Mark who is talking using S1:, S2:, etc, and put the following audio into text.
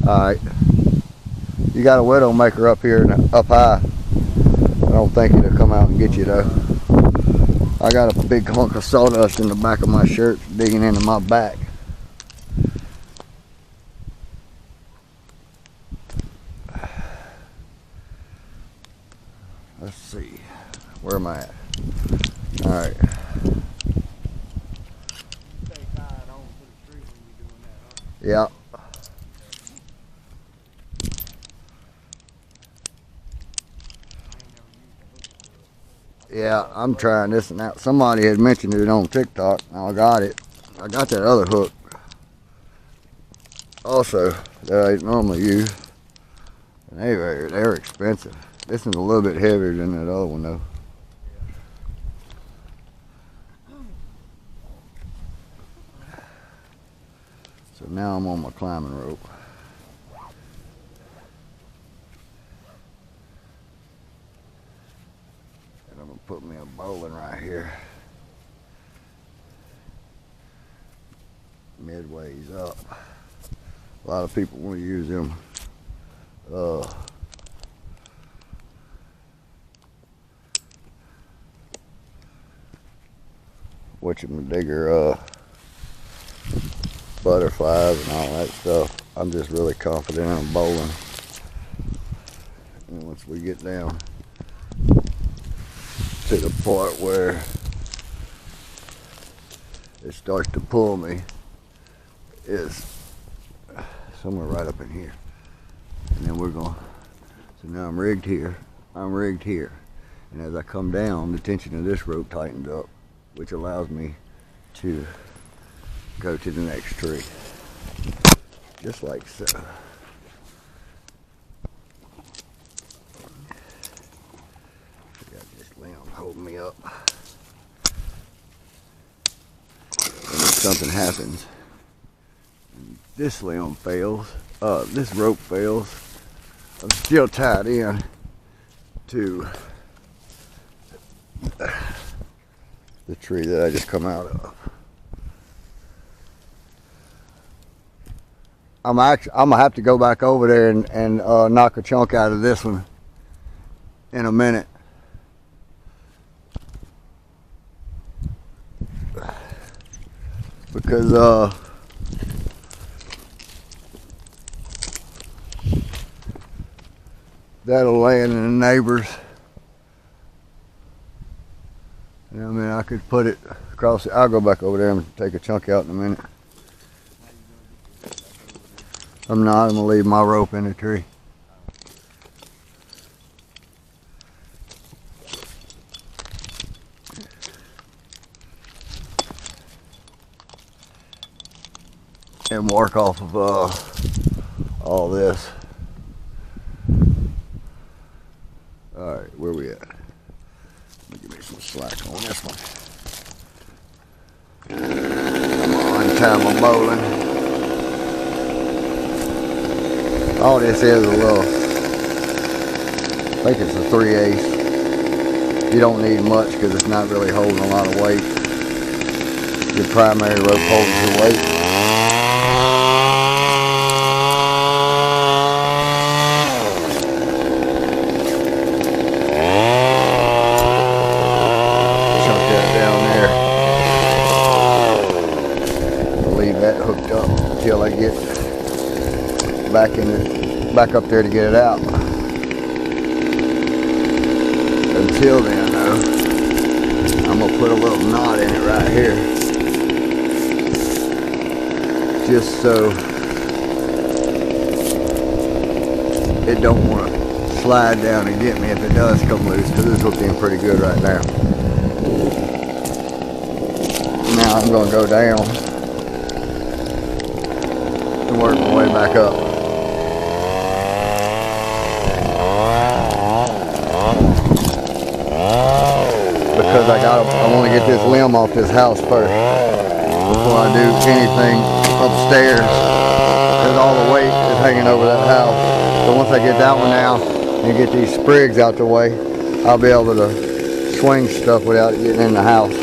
S1: Alright. You got a Widowmaker up here and up high. I don't think it'll come out and get you though. I got a big hunk of sawdust in the back of my shirt digging into my back. Let's see. Where am I at? Alright. Yeah. Yeah, I'm trying this and that. Somebody had mentioned it on TikTok. Now I got it. I got that other hook also that I normally use. And they're expensive. This is a little bit heavier than that other one though. So now I'm on my climbing rope. And I'm gonna put me a bowline right here. Midways up. A lot of people want to use them whatchamadiggir, butterflies and all that stuff. I'm just really confident in bowline. And once we get down to the part where it starts to pull me is somewhere right up in here. And then we're going, so now I'm rigged here, and as I come down, the tension of this rope tightens up, which allows me to go to the next tree, just like so. I got this limb holding me up, and if something happens, and this limb fails, this rope fails, I'm still tied in to the tree that I just come out of. I'm gonna have to go back over there and knock a chunk out of this one in a minute. Because that'll land in the neighbors. I mean, I could put it across. I'll go back over there and take a chunk out in a minute. I'm gonna leave my rope in the tree. And work off of all this. Alright, where we at? Give me some slack on this one. I'm gonna untie my bowline. All this is a little, I think it's a 3/8. You don't need much because it's not really holding a lot of weight. Your primary rope holds your weight. Until I get back up there to get it out. Until then though, I'm gonna put a little knot in it right here, just so it don't want to slide down and get me if it does come loose, because it's hooked in pretty good right now. Now I'm gonna go down and work my way back up. Because I want to get this limb off this house first before I do anything upstairs, because all the weight is hanging over that house. So once I get that one out and get these sprigs out the way, I'll be able to swing stuff without getting in the house.